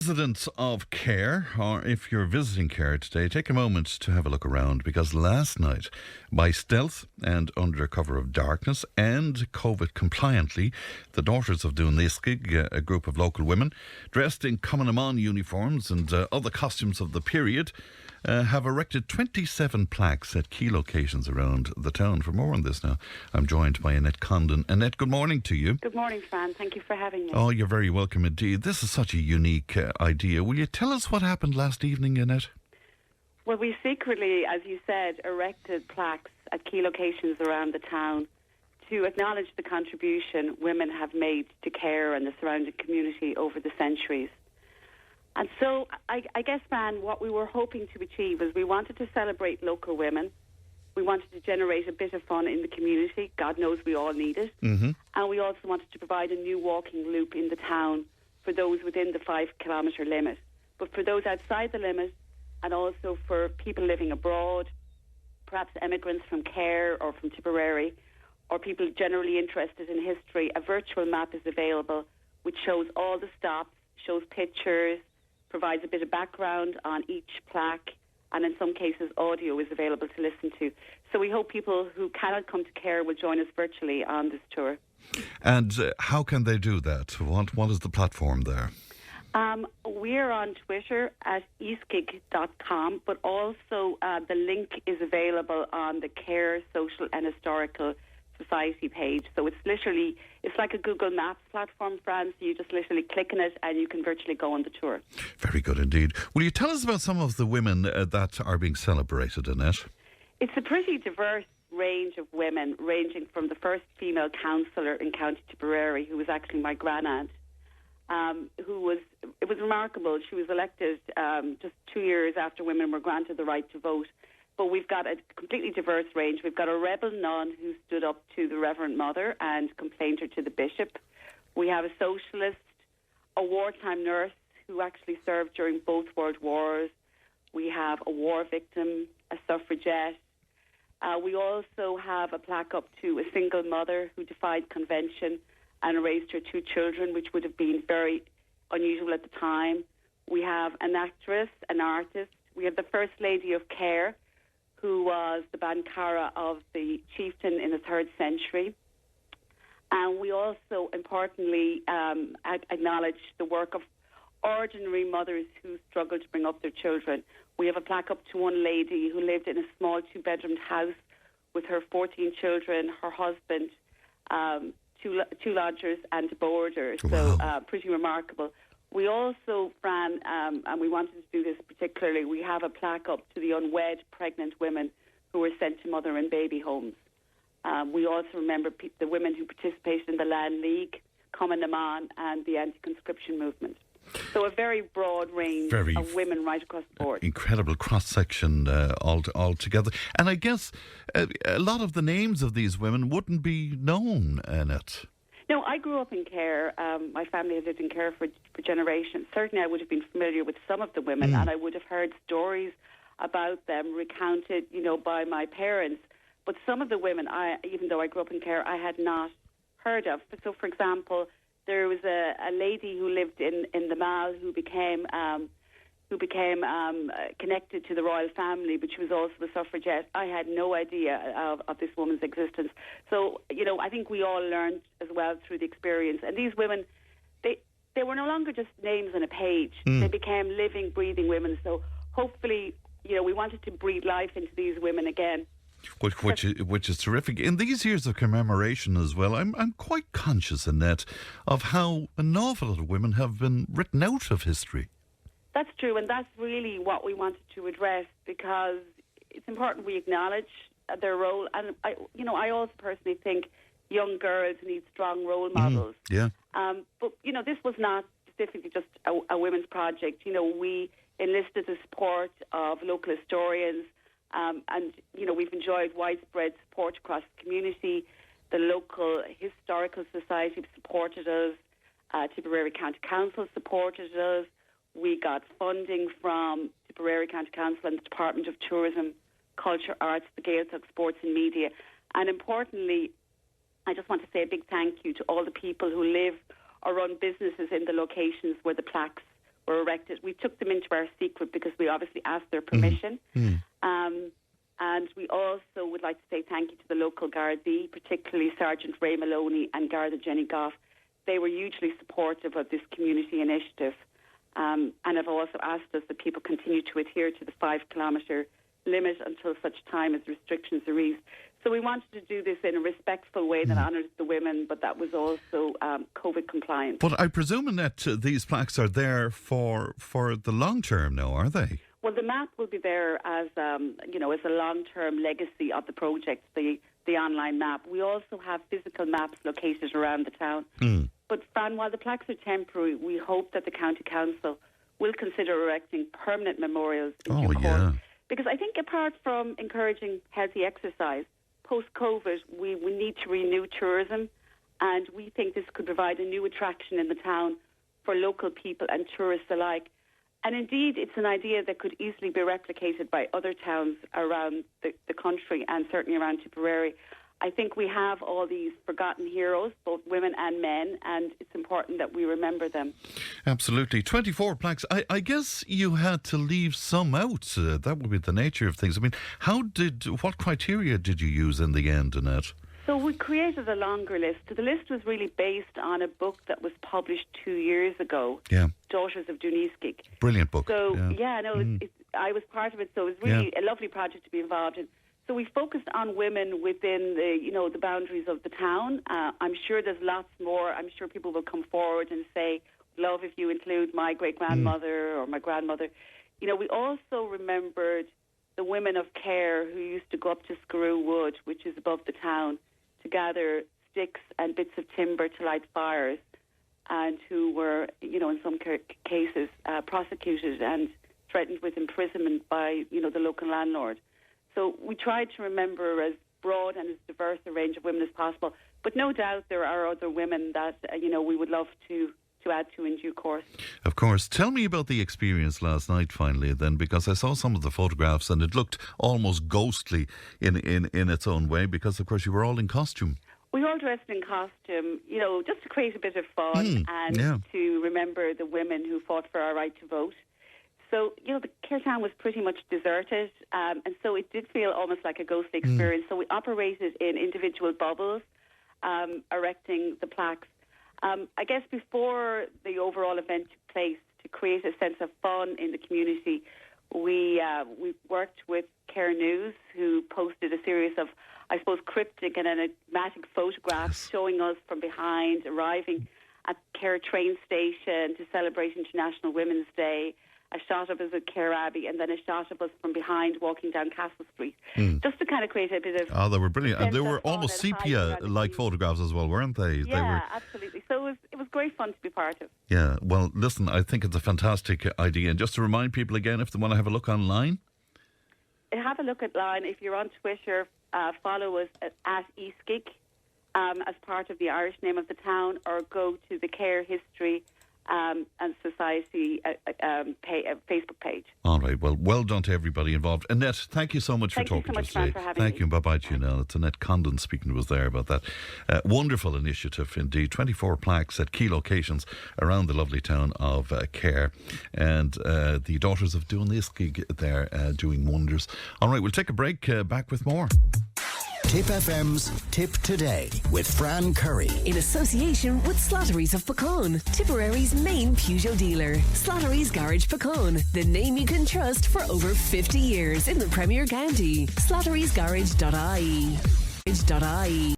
Residents of Care, or if you're visiting Care today, take a moment to have a look around, because last night, by stealth and under cover of darkness and COVID compliantly, the daughters of Dún Iascaigh, a group of local women, dressed in Cumann uniforms and other costumes of the period, have erected 27 plaques at key locations around the town. For more on this now, I'm joined by Annette Condon. Annette, good morning to you. Good morning, Fran. Thank you for having me. Oh, you're very welcome indeed. This is such a unique idea. Will you tell us what happened last evening, Annette? Well, we secretly, as you said, erected plaques at key locations around the town to acknowledge the contribution women have made to care and the surrounding community over the centuries. And so I guess, Fran, what we were hoping to achieve is we wanted to celebrate local women. We wanted to generate a bit of fun in the community. God knows we all need it. Mm-hmm. And we also wanted to provide a new walking loop in the town for those within the 5-kilometre limit. But for those outside the limit, and also for people living abroad, perhaps emigrants from Care or from Tipperary, or people generally interested in history, a virtual map is available which shows all the stops, shows pictures, provides a bit of background on each plaque, and in some cases audio is available to listen to. So we hope people who cannot come to Care will join us virtually on this tour. And how can they do that? What is the platform there? We're on Twitter at iascaigh.com, but also the link is available on the Care Social and Historical Society page. So it's like a Google Maps platform, Fran. So you just literally click on it and you can virtually go on the tour. Very good indeed. Will you tell us about some of the women that are being celebrated, Annette? It's a pretty diverse range of women, ranging from the first female councillor in County Tipperary, who was actually my grandaunt, it was remarkable. She was elected just 2 years after women were granted the right to vote. But we've got a completely diverse range. We've got a rebel nun who stood up to the Reverend Mother and complained her to the bishop. We have a socialist, a wartime nurse who actually served during both world wars. We have a war victim, a suffragette. We also have a plaque up to a single mother who defied convention and raised her 2 children, which would have been very unusual at the time. We have an actress, an artist. We have the First Lady of Care, who was the Bancara of the chieftain in the 3rd century. And we also, importantly, acknowledge the work of ordinary mothers who struggled to bring up their children. We have a plaque up to one lady who lived in a small 2-bedroomed house with her 14 children, her husband, 2 lodgers and a boarder. Wow. So pretty remarkable. We also, Fran, and we wanted to do this particularly, we have a plaque up to the unwed pregnant women who were sent to mother and baby homes. We also remember the women who participated in the Land League, Cumann and the anti-conscription movement. So a very broad range of women right across the board. Incredible cross-section altogether. And I guess a lot of the names of these women wouldn't be known, Annette. No, I grew up in Care. My family has lived in Care for generations. Certainly I would have been familiar with some of the women, and I would have heard stories about them recounted, by my parents. But some of the women, even though I grew up in Care, I had not heard of. So, for example, there was a lady who lived in the Mall who became connected to the royal family, but she was also a suffragette. I had no idea of this woman's existence. So, I think we all learned as well through the experience. And these women, they were no longer just names on a page. They became living, breathing women. So hopefully, we wanted to breathe life into these women again. Which is terrific. In these years of commemoration as well, I'm quite conscious, Annette, of how an awful lot of women have been written out of history. That's true, and that's really what we wanted to address, because it's important we acknowledge their role. And I also personally think young girls need strong role models. Yeah. But this was not specifically just a women's project. We enlisted the support of local historians. And we've enjoyed widespread support across the community. The local historical society supported us. Tipperary County Council supported us. We got funding from Tipperary County Council and the Department of Tourism, Culture, Arts, the Gaeltacht Sports and Media. And importantly, I just want to say a big thank you to all the people who live or run businesses in the locations where the plaques were erected. We took them into our secret because we obviously asked their permission. And we also would like to say thank you to the local Gardaí, particularly Sergeant Ray Maloney and Garda Jenny Goff. They were hugely supportive of this community initiative, and have also asked us that people continue to adhere to the 5-kilometre limit until such time as restrictions are eased. So we wanted to do this in a respectful way that honours the women, but that was also COVID compliant. But I presume, Annette, these plaques are there for the long term now, are they? Well, the map will be there as as a long-term legacy of the project, the online map. We also have physical maps located around the town. But Fran, while the plaques are temporary, we hope that the County Council will consider erecting permanent memorials in due course. Because I think apart from encouraging healthy exercise, post-COVID, we need to renew tourism, and we think this could provide a new attraction in the town for local people and tourists alike. And indeed, it's an idea that could easily be replicated by other towns around the country and certainly around Tipperary. I think we have all these forgotten heroes, both women and men, and it's important that we remember them. Absolutely. 24 plaques. I guess you had to leave some out. That would be the nature of things. I mean, what criteria did you use in the end, Annette? So we created a longer list. The list was really based on a book that was published 2 years ago, Daughters of Dún Iascaigh. Brilliant book. So, I was part of it, so it was really a lovely project to be involved in. So we focused on women within the boundaries of the town. I'm sure there's lots more. I'm sure people will come forward and say, love if you include my great-grandmother or my grandmother. We also remembered the women of care who used to go up to Scarew Wood, which is above the town, to gather sticks and bits of timber to light fires, and who were, in some cases, prosecuted and threatened with imprisonment by, the local landlord. So we tried to remember as broad and as diverse a range of women as possible. But no doubt there are other women that, we would love to add to in due course. Of course. Tell me about the experience last night finally then, because I saw some of the photographs and it looked almost ghostly in its own way, because of course you were all in costume. We all dressed in costume, just to create a bit of fun and to remember the women who fought for our right to vote. So, the Care Town was pretty much deserted, and so it did feel almost like a ghostly experience. So we operated in individual bubbles, erecting the plaques. I guess before the overall event took place, to create a sense of fun in the community, we worked with Care News, who posted a series of, I suppose, cryptic and enigmatic photographs showing us from behind, arriving at Care train station to celebrate International Women's Day, a shot of us at Care Abbey, and then a shot of us from behind walking down Castle Street, just to kind of create a bit of... Oh, they were brilliant. And they were almost sepia-like photographs as well, weren't they? Yeah, absolutely. So it was great fun to be part of. Yeah, well, listen, I think it's a fantastic idea. And just to remind people again, if they want to have a look online? Have a look online. If you're on Twitter, follow us at Iascaigh as part of the Irish name of the town, or go to the Care History and Society Facebook page. All right, well done to everybody involved. Annette, thank you so much for talking to us today. Thank you, bye-bye to you now. It's Annette Condon speaking to us there about that wonderful initiative indeed. 24 plaques at key locations around the lovely town of Care, and the Daughters of Dún Iascaigh there doing wonders. All right, we'll take a break, back with more. Tipp FM's Tipp Today with Fran Curry. In association with Slattery's of Pecan, Tipperary's main Peugeot dealer. Slattery's Garage Pecan, the name you can trust for over 50 years in the Premier County. Slattery'sGarage.ie.